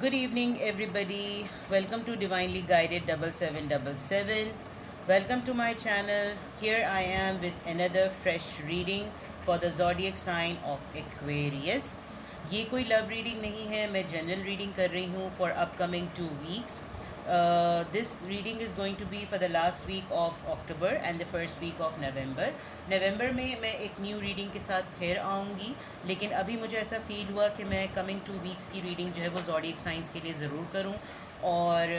Good evening, everybody. Welcome to Divinely Guided 7777. Welcome to my channel. Here I am with another fresh reading for the zodiac sign of Aquarius. ये कोई love reading नहीं है, मैं general reading कर रही हूँ for upcoming 2 weeks. This reading is going to be for the last week of October and the first week of November. नवंबर में मैं एक न्यू रीडिंग के साथ फिर आऊँगी, लेकिन अभी मुझे ऐसा फील हुआ कि मैं कमिंग 2 weeks की रीडिंग जो है वो ज़ोडिएक साइंस के लिए ज़रूर करूँ। और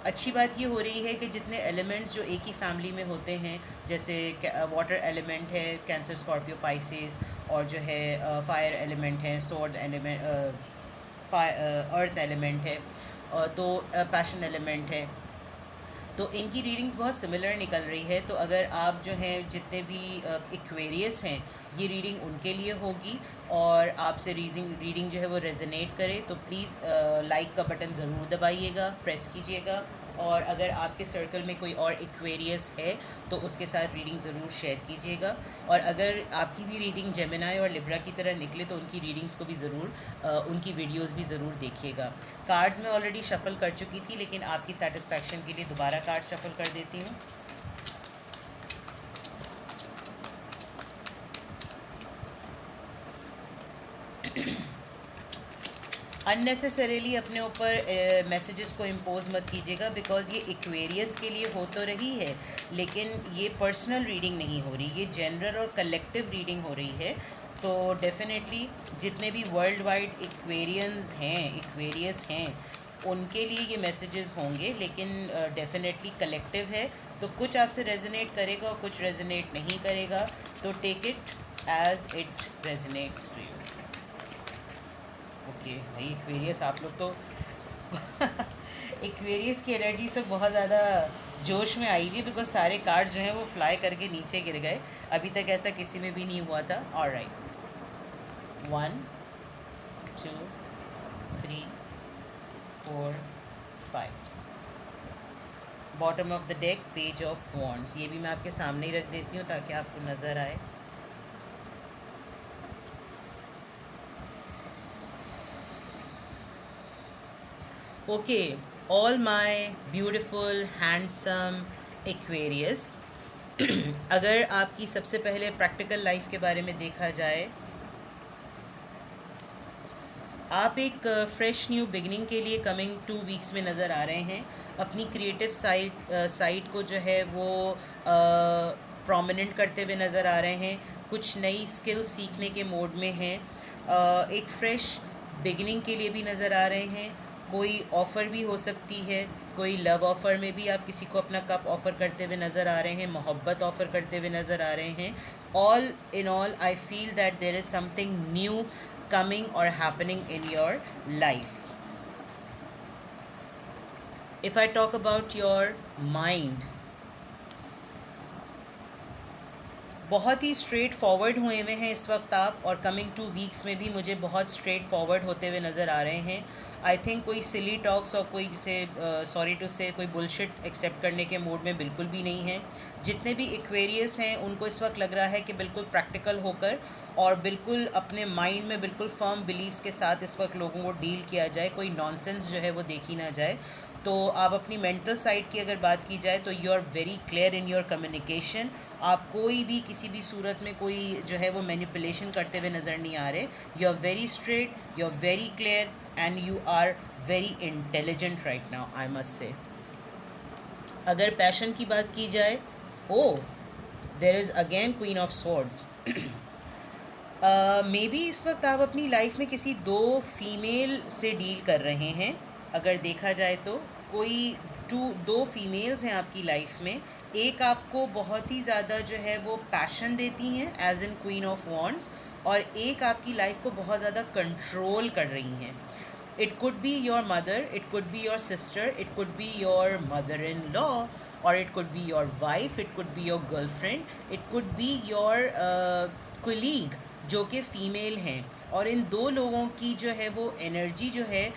अच्छी बात ये हो रही है कि जितने एलिमेंट्स जो एक ही फैमिली में होते हैं, जैसे वाटर एलिमेंट है कैंसर स्कॉर्पियो पाइसेस, और जो है फायर एलिमेंट है सोर्ड एलिमेंट, अर्थ एलिमेंट है, तो पैशन एलिमेंट है, तो इनकी रीडिंग्स बहुत सिमिलर निकल रही है। तो अगर आप जो हैं जितने भी एक्वेरियस हैं, ये रीडिंग उनके लिए होगी। और आपसे रीडिंग जो है वो रेजोनेट करे तो प्लीज़ लाइक का बटन ज़रूर दबाइएगा, प्रेस कीजिएगा। और अगर आपके सर्कल में कोई और एक्वेरियस है तो उसके साथ रीडिंग ज़रूर शेयर कीजिएगा। और अगर आपकी भी रीडिंग जेमिनाई और लिब्रा की तरह निकले तो उनकी रीडिंग्स को भी ज़रूर, उनकी वीडियोस भी ज़रूर देखिएगा। कार्ड्स मैं ऑलरेडी शफ़ल कर चुकी थी, लेकिन आपकी सेटिस्फेक्शन के लिए दोबारा कार्ड शफ़ल कर देती हूँ। अननेसेसरीली अपने ऊपर मैसेजेस को इम्पोज मत कीजिएगा, बिकॉज़ ये एक्वेरियस के लिए हो तो रही है, लेकिन ये पर्सनल रीडिंग नहीं हो रही, ये जनरल और कलेक्टिव रीडिंग हो रही है। तो डेफिनेटली जितने भी वर्ल्ड वाइड एक्वेरियस हैं उनके लिए ये मैसेजेस होंगे, लेकिन डेफिनेटली कलेक्टिव है। तो कुछ आपसे रेजोनेट करेगा और कुछ रेजोनेट नहीं करेगा, तो take it as it resonates to you. Okay भाई, एक्वेरियस आप लोग तो एक्वेरियस की एनर्जी से बहुत ज़्यादा जोश में आई हुई है, बिकॉज सारे कार्ड्स जो हैं वो फ्लाई करके नीचे गिर गए। अभी तक ऐसा किसी में भी नहीं हुआ था। Alright, 1 2 3 4 5। Bottom of the deck, page of wands. ये भी मैं आपके सामने ही रख देती हूँ ताकि आपको नज़र आए। Okay, all my beautiful handsome Aquarius, अगर आपकी सबसे पहले प्रैक्टिकल लाइफ के बारे में देखा जाए, आप एक फ्रेश न्यू बिगनिंग के लिए कमिंग 2 weeks में नज़र आ रहे हैं। अपनी क्रिएटिव साइड को जो है वो प्रोमिनेंट करते हुए नज़र आ रहे हैं। कुछ नई स्किल सीखने के मोड में हैं। एक फ्रेश बिगनिंग के लिए भी नज़र आ रहे हैं। कोई ऑफ़र भी हो सकती है, कोई लव ऑफ़र में भी आप किसी को अपना कप ऑफ़र करते हुए नज़र आ रहे हैं, मोहब्बत ऑफ़र करते हुए नज़र आ रहे हैं। All in all I feel that there is something new coming or happening in your life. If I talk about your mind, बहुत ही स्ट्रेट फॉरवर्ड हुए हुए हैं इस वक्त आप, और कमिंग 2 weeks में भी मुझे बहुत स्ट्रेट फॉरवर्ड होते हुए नज़र आ रहे हैं। आई थिंक कोई सिली टॉक्स और कोई जिसे सॉरी टू से कोई बुलशिट एक्सेप्ट करने के मूड में बिल्कुल भी नहीं है। जितने भी एक्वेरियस हैं उनको इस वक्त लग रहा है कि बिल्कुल प्रैक्टिकल होकर और बिल्कुल अपने माइंड में बिल्कुल फर्म बिलीव्स के साथ इस वक्त लोगों को डील किया जाए, कोई नॉनसेंस जो है वो देखी ना जाए। तो आप अपनी मेंटल साइड की अगर बात की जाए तो you are very clear in your communication. आप कोई भी किसी भी सूरत में कोई जो है वो मैनिपुलेशन करते हुए नज़र नहीं आ रहे। You are very straight, you are very clear and you are very intelligent right now, I must say. अगर पैशन की बात की जाए, oh there is again queen of swords. Maybe इस वक्त आप अपनी लाइफ में किसी 2 फीमेल से डील कर रहे हैं। अगर देखा जाए तो कोई 2 फीमेल्स हैं आपकी लाइफ में। एक आपको बहुत ही ज़्यादा जो है वो पैशन देती हैं as in Queen of Wands, और एक आपकी लाइफ को बहुत ज़्यादा कंट्रोल कर रही हैं। It could be your mother, it could be your sister, it could be your mother in law, और it could be your wife, it could be your girlfriend, it could be your colleague जो कि female हैं। और इन 2 लोगों की जो है वो एनर्जी जो है,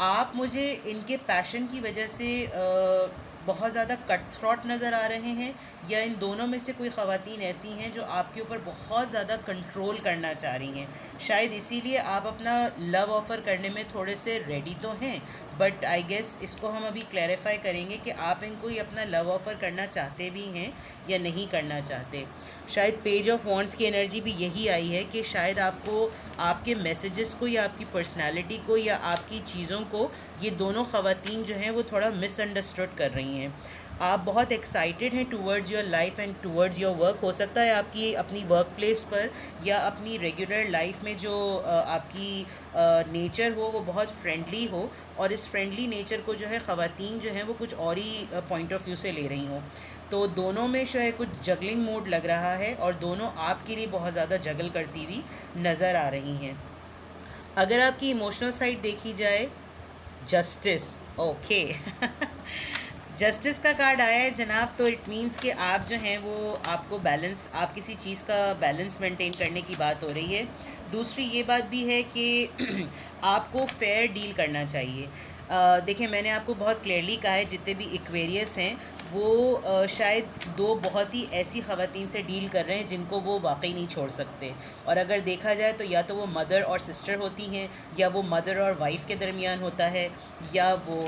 आप मुझे इनके पैशन की वजह से बहुत ज़्यादा कट थ्रॉट नज़र आ रहे हैं, या इन दोनों में से कोई ख़वातीन ऐसी हैं जो आपके ऊपर बहुत ज़्यादा कंट्रोल करना चाह रही हैं। शायद इसीलिए आप अपना लव ऑफ़र करने में थोड़े से रेडी तो हैं, बट आई गेस इसको हम अभी क्लैरिफाई करेंगे कि आप इनको ही अपना लव ऑफ़र करना चाहते भी हैं या नहीं करना चाहते। शायद पेज ऑफ वॉन्ड्स की एनर्जी भी यही आई है कि शायद आपको आपके मैसेजेस को या आपकी पर्सनालिटी को या आपकी चीज़ों को ये दोनों ख़वातीन जो हैं वो थोड़ा मिसअंडरस्टूड कर रही हैं। आप बहुत एक्साइटेड हैं towards your life and towards your work. हो सकता है आपकी अपनी वर्क प्लेस पर या अपनी रेगुलर लाइफ में जो आपकी नेचर हो वो बहुत फ्रेंडली हो, और इस फ्रेंडली नेचर को जो है ख़वातीन जो हैं वो कुछ और ही पॉइंट ऑफ व्यू से ले रही हों। तो दोनों में शायद कुछ जगलिंग मूड लग रहा है और दोनों आपके लिए बहुत ज़्यादा जगल करती हुई नज़र आ रही हैं। अगर आपकी इमोशनल साइड देखी जाए, जस्टिस, ओके जस्टिस का कार्ड आया है जनाब, तो इट मीन्स कि आप जो हैं वो आपको बैलेंस, आप किसी चीज़ का बैलेंस मेंटेन करने की बात हो रही है। दूसरी ये बात भी है कि आपको फेयर डील करना चाहिए। देखिए, मैंने आपको बहुत क्लियरली कहा है जितने भी एक्वेरियस हैं वो शायद दो बहुत ही ऐसी ख़वातीन से डील कर रहे हैं जिनको वो वाकई नहीं छोड़ सकते। और अगर देखा जाए तो या तो वो मदर और सिस्टर होती हैं, या वो मदर और वाइफ के दरमियान होता है, या वो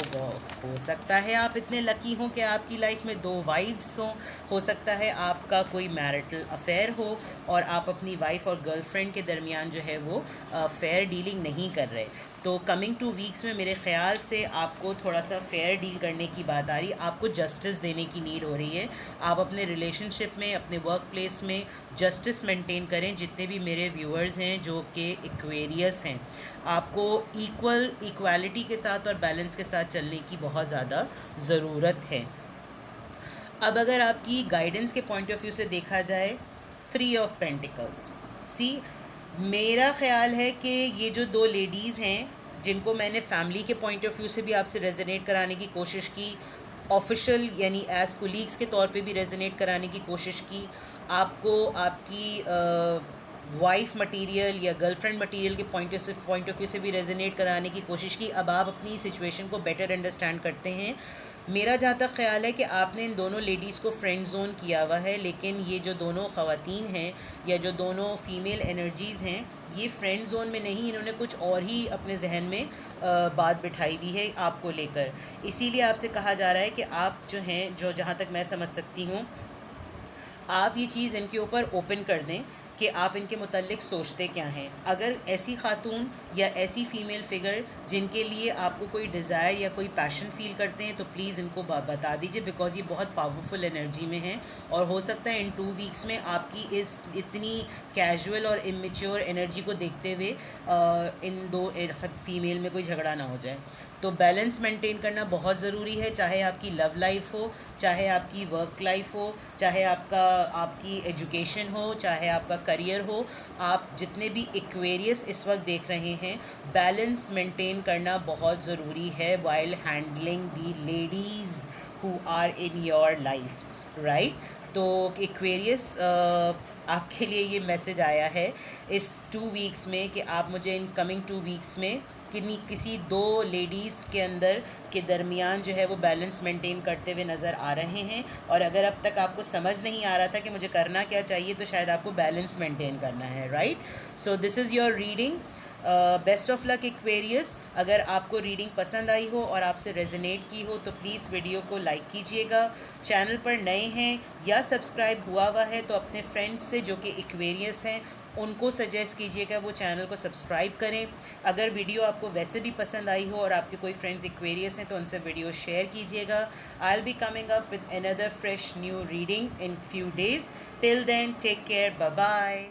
हो सकता है आप इतने लकी हों कि आपकी लाइफ में दो वाइफ्स हों। हो सकता है आपका कोई मैरिटल अफेयर हो और आप अपनी वाइफ और गर्लफ्रेंड के दरमियान जो है वो फेयर डीलिंग नहीं कर रहे। तो कमिंग 2 वीक्स में मेरे ख़्याल से आपको थोड़ा सा फेयर डील करने की बात आ रही है, आपको जस्टिस देने की नीड हो रही है। आप अपने रिलेशनशिप में, अपने वर्क प्लेस में जस्टिस मेंटेन करें। जितने भी मेरे व्यूअर्स हैं जो कि एक्वेरियस हैं, आपको इक्वालिटी के साथ और बैलेंस के साथ चलने की बहुत ज़्यादा ज़रूरत है। अब अगर आपकी गाइडेंस के पॉइंट ऑफ व्यू से देखा जाए, 3 ऑफ पेंटिकल्स, सी, मेरा ख़्याल है कि ये जो दो लेडीज़ हैं जिनको मैंने फैमिली के पॉइंट ऑफ व्यू से भी आपसे रेजोनेट कराने की कोशिश की, ऑफिशियल यानी एज कोलीग्स के तौर पे भी रेजोनेट कराने की कोशिश की, आपको आपकी वाइफ मटेरियल या गर्लफ्रेंड मटेरियल के पॉइंट ऑफ व्यू से भी रेजोनेट कराने की कोशिश की। अब आप अपनी सिचुएशन को बेटर अंडरस्टैंड करते हैं। मेरा जहाँ तक ख़्याल है कि आपने इन दोनों लेडीज़ को फ्रेंड जोन किया हुआ है, लेकिन ये जो दोनों ख़वातीन हैं या जो दोनों फ़ीमेल एनर्जीज़ हैं, ये फ्रेंड जोन में नहीं, इन्होंने कुछ और ही अपने जहन में बात बिठाई हुई है आपको लेकर। इसीलिए आपसे कहा जा रहा है कि आप जो हैं, जो जहाँ तक मैं समझ सकती हूँ, आप ये चीज़ इनके ऊपर ओपन कर दें कि आप इनके मुतल्लिक सोचते क्या हैं। अगर ऐसी खातून या ऐसी फ़ीमेल फ़िगर जिनके लिए आपको कोई डिज़ायर या कोई पैशन फ़ील करते हैं, तो प्लीज़ इनको बता दीजिए, बिकॉज़ ये बहुत पावरफुल एनर्जी में हैं। और हो सकता है इन 2 वीक्स में आपकी इस इतनी कैजुअल और इमेच्योर एनर्जी को देखते हुए इन दो फीमेल में कोई झगड़ा ना हो जाए। तो बैलेंस मेंटेन करना बहुत ज़रूरी है, चाहे आपकी लव लाइफ हो, चाहे आपकी वर्क लाइफ हो, चाहे आपकी एजुकेशन हो, चाहे आपका करियर हो। आप जितने भी एक्वेरियस इस वक्त देख रहे हैं, बैलेंस मेंटेन करना बहुत ज़रूरी है while handling the ladies who are in your life, right. तो एक्वेरियस, आपके लिए ये मैसेज आया है इस 2 वीक्स में कि आप मुझे इन कमिंग 2 वीक्स में किसी दो लेडीज़ के अंदर के दरमियान जो है वो बैलेंस मेंटेन करते हुए नज़र आ रहे हैं। और अगर अब तक आपको समझ नहीं आ रहा था कि मुझे करना क्या चाहिए, तो शायद आपको बैलेंस मेंटेन करना है, right. So this is your reading. Best of luck Aquarius. अगर आपको रीडिंग पसंद आई हो और आपसे रेजोनेट की हो तो प्लीज़ वीडियो को लाइक कीजिएगा। चैनल पर नए हैं या सब्सक्राइब हुआ है तो अपने फ्रेंड्स से जो कि एक्वेरियस हैं उनको सजेस्ट कीजिएगा वो चैनल को सब्सक्राइब करें। अगर वीडियो आपको वैसे भी पसंद आई हो और आपके कोई फ्रेंड्स एक्वेरियस हैं तो उनसे वीडियो शेयर कीजिएगा। I will be coming up with another fresh new reading in few days. Till then take care, bye bye.